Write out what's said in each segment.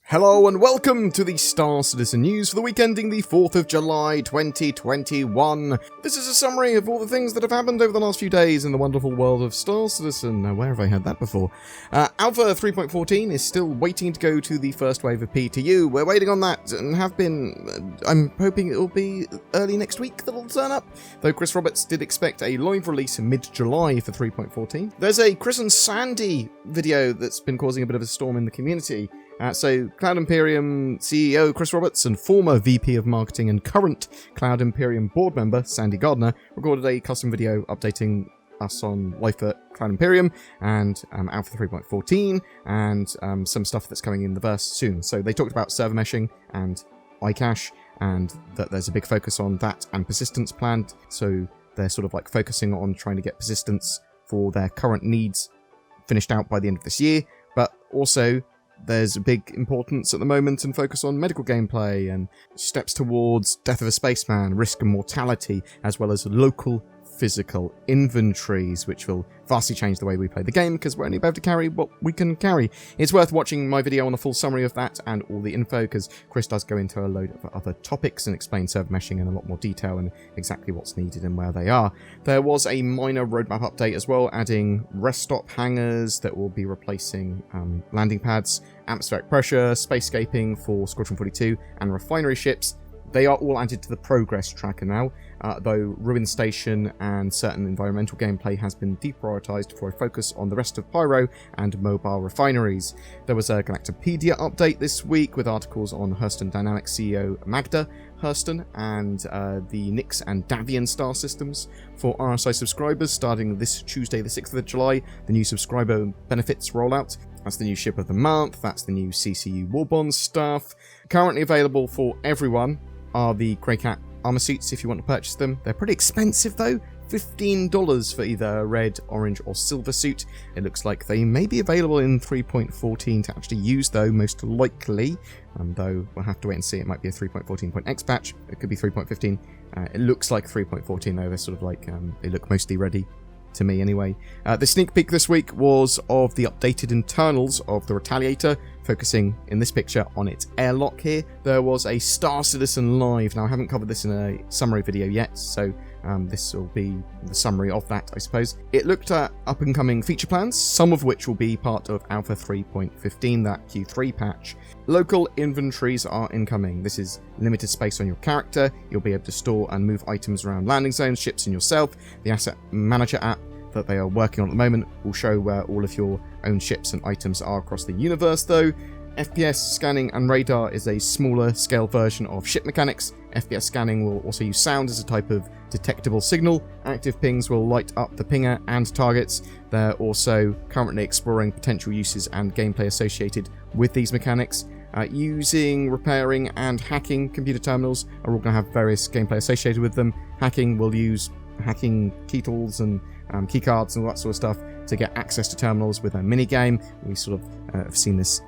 Hello and welcome to the Star Citizen News for the week ending the 4th of July 2021. This is a summary of all the things that have happened over the last few days in the wonderful world of Star Citizen. Now, where have I heard that before? Alpha 3.14 is still waiting to go to the first wave of PTU. We're waiting on that and have been. I'm hoping it will be early next week that it'll turn up, though Chris Roberts did expect a live release in mid-July for 3.14. There's a Chris and Sandy video that's been causing a bit of a storm in the community. So, Cloud Imperium CEO Chris Roberts and former VP of Marketing and current Cloud Imperium board member Sandy Gardner recorded a custom video updating us on life at Cloud Imperium and Alpha 3.14 and some stuff that's coming in the verse soon. So they talked about server meshing and iCache and that there's a big focus on that and persistence planned. So they're sort of like focusing on trying to get persistence for their current needs finished out by the end of this year, but also there's a big importance at the moment and focus on medical gameplay and steps towards Death of a Spaceman, risk and mortality, as well as local physical inventories, which will vastly change the way we play the game because we're only able to carry what we can carry. It's worth watching my video on a full summary of that and all the info because Chris does go into a load of other topics and explain server meshing in a lot more detail and exactly what's needed and where they are. There was a minor roadmap update as well, adding rest stop hangars that will be replacing landing pads, atmospheric pressure, spacescaping for Squadron 42 and refinery ships. They are all added to the progress tracker now, though Ruin Station and certain environmental gameplay has been deprioritized for a focus on the rest of Pyro and mobile refineries. There was a Galactopedia update this week with articles on Hurston Dynamics CEO Magda Hurston and the Nix and Davian star systems for RSI subscribers starting this Tuesday the 6th of July. The new subscriber benefits rollout. That's the new ship of the month. That's the new CCU Warbond stuff. Currently available for everyone are the Greycat armor suits if you want to purchase them. They're pretty expensive though, $15 for either a red, orange or silver suit. It looks like they may be available in 3.14 to actually use though, most likely. Though we'll have to wait and see. It might be a 3.14.x patch. It could be 3.15. It looks like 3.14 though. They're sort of like, they look mostly ready to me anyway. The sneak peek this week was of the updated internals of the Retaliator, focusing in this picture on its airlock here. There was a Star Citizen Live. Now I haven't covered this in a summary video yet, so this will be the summary of that, I suppose. It looked at up and coming feature plans, some of which will be part of Alpha 3.15, that Q3 patch. Local inventories are incoming. This is limited space on your character. You'll be able to store and move items around landing zones, ships and yourself. The asset manager app that they are working on at the moment will show where all of your own ships and items are across the universe though. FPS scanning and radar is a smaller scale version of ship mechanics. FPS scanning will also use sound as a type of detectable signal. Active pings will light up the pinger and targets. They're also currently exploring potential uses and gameplay associated with these mechanics. Using, repairing and hacking computer terminals are all going to have various gameplay associated with them. Hacking will use hacking key tools and keycards and all that sort of stuff to get access to terminals with a minigame. We sort of have seen this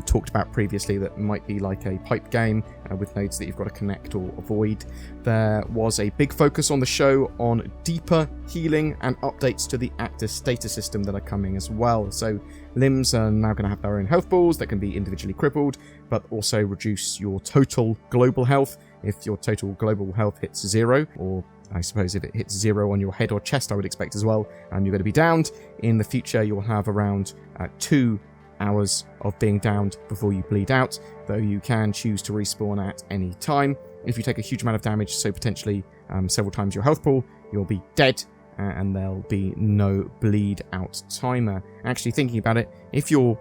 talked about previously, that might be like a pipe game with nodes that you've got to connect or avoid. There was a big focus on the show on deeper healing and updates to the active status system that are coming as well. So limbs are now going to have their own health balls that can be individually crippled, but also reduce your total global health if your total global health hits 0, or I suppose if it hits 0 on your head or chest, I would expect as well, and you're going to be downed. In the future, you'll have around 2 hours of being downed before you bleed out, though you can choose to respawn at any time. If you take a huge amount of damage, so potentially several times your health pool, you'll be dead, and there'll be no bleed out timer. Actually, thinking about it, if your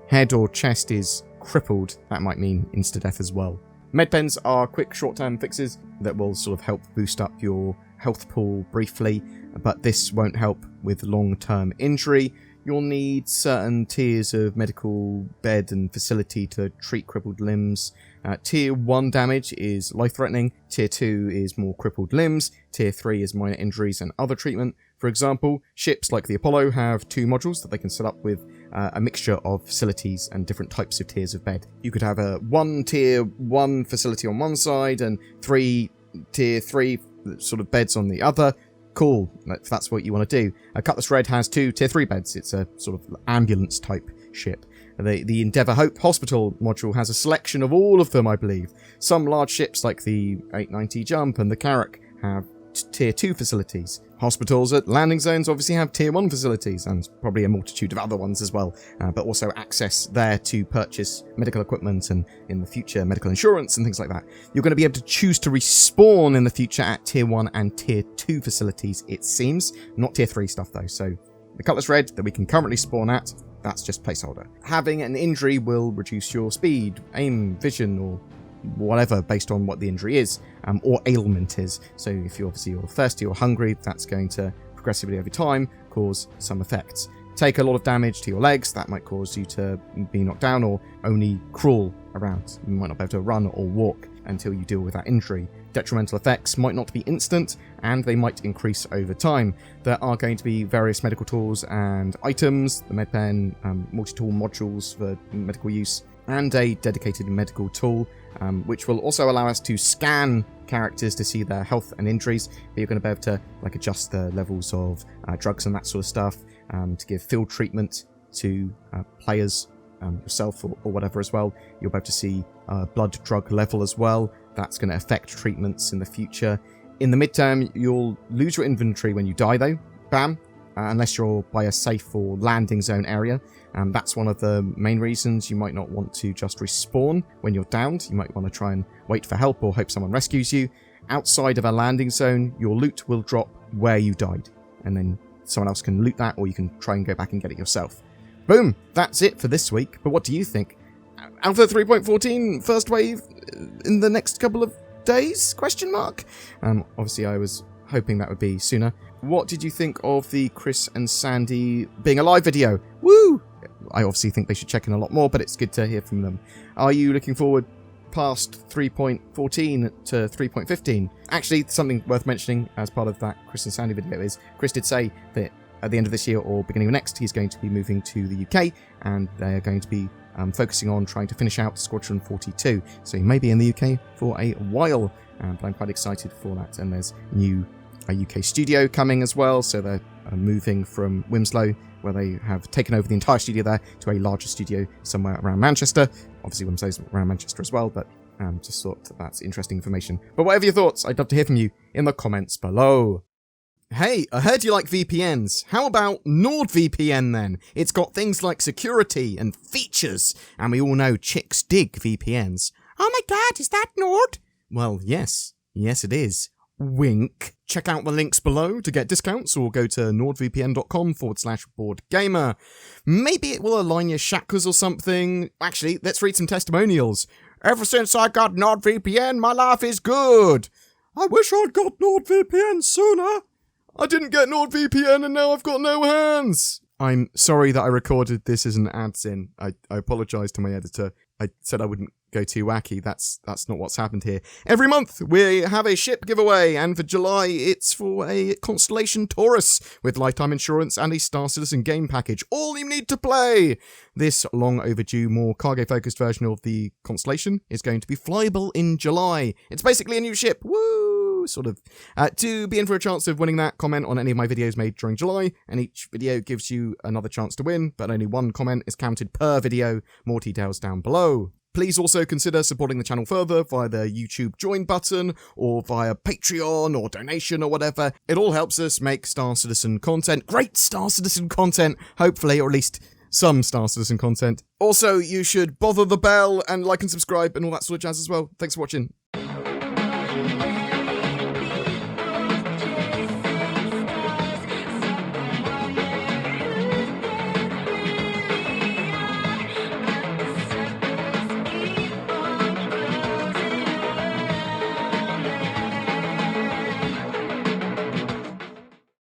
head or chest is crippled, that might mean insta-death as well. Medpens are quick short-term fixes that will sort of help boost up your health pool briefly, but this won't help with long-term injury. You'll need certain tiers of medical bed and facility to treat crippled limbs. Tier 1 damage is life-threatening, Tier 2 is more crippled limbs, Tier 3 is minor injuries and other treatment. For example, ships like the Apollo have 2 modules that they can set up with a mixture of facilities and different types of tiers of bed. You could have a 1 Tier 1 facility on one side and 3 Tier 3 sort of beds on the other. Cool, if that's what you want to do. Cutlass Red has 2 Tier 3 beds. It's a sort of ambulance type ship. The Endeavour Hope Hospital module has a selection of all of them, I believe. Some large ships like the 890 Jump and the Carrack have Tier 2 facilities. Hospitals at landing zones obviously have Tier 1 facilities, and probably a multitude of other ones as well, but also access there to purchase medical equipment and, in the future, medical insurance and things like that. You're going to be able to choose to respawn in the future at Tier 1 and Tier 2 facilities, it seems. Not Tier 3 stuff, though, so the Cutlass Red that we can currently spawn at, that's just placeholder. Having an injury will reduce your speed, aim, vision, or whatever based on what the injury is, or ailment is. So if you're thirsty or hungry, that's going to progressively over time cause some effects. Take a lot of damage to your legs, that might cause you to be knocked down or only crawl around. You might not be able to run or walk until you deal with that injury. Detrimental effects might not be instant, and they might increase over time. There are going to be various medical tools and items, the medpen, multi-tool modules for medical use, and a dedicated medical tool, which will also allow us to scan characters to see their health and injuries, but you're going to be able to adjust the levels of drugs and that sort of stuff, to give field treatment to players, yourself or whatever as well. You'll be able to see blood drug level as well. That's going to affect treatments in the future. In the midterm, you'll lose your inventory when you die though, bam, unless you're by a safe or landing zone area. That's one of the main reasons you might not want to just respawn when you're downed. You might want to try and wait for help or hope someone rescues you. Outside of a landing zone, your loot will drop where you died, and then someone else can loot that, or you can try and go back and get it yourself. Boom! That's it for this week, but what do you think? Alpha 3.14 first wave in the next couple of days? Question mark? Obviously I was hoping that would be sooner. What did you think of the Chris and Sandy being alive video? Woo! I obviously think they should check in a lot more, but it's good to hear from them. Are you looking forward past 3.14 to 3.15? Actually, something worth mentioning as part of that Chris and Sandy video is Chris did say that at the end of this year or beginning of next, he's going to be moving to the UK, and they're going to be focusing on trying to finish out Squadron 42. So he may be in the UK for a while, but I'm quite excited for that. And there's a UK studio coming as well, so they're moving from Wimslow, where they have taken over the entire studio there, to a larger studio somewhere around Manchester. Obviously Wimslow's around Manchester as well, but just thought that's interesting information. But whatever your thoughts, I'd love to hear from you in the comments below. Hey, I heard you like VPNs. How about NordVPN then? It's got things like security and features, and we all know chicks dig VPNs. Oh my god, is that Nord? Well, yes. Yes, it is. Wink. Check out the links below to get discounts, or go to nordvpn.com/BoredGamer. Maybe it will align your chakras or something. Actually, let's read some testimonials. Ever since I got NordVPN, my life is good. I wish I'd got NordVPN sooner. I didn't get NordVPN and now I've got no hands. I'm sorry that I recorded this as an ads in. I apologise to my editor. I said I wouldn't go too wacky. That's not what's happened here. Every month we have a ship giveaway, and for July it's for a Constellation Taurus with lifetime insurance and a Star Citizen game package. All you need to play! This long overdue, more cargo focused version of the Constellation is going to be flyable in July. It's basically a new ship. Woo! Sort of. To be in for a chance of winning that, comment on any of my videos made during July, and each video gives you another chance to win, but only one comment is counted per video. More details down below. Please also consider supporting the channel further via the YouTube join button, or via Patreon or donation or whatever. It all helps us make Star Citizen content. Great Star Citizen content, hopefully, or at least some Star Citizen content. Also, you should bother the bell and like and subscribe and all that sort of jazz as well. Thanks for watching.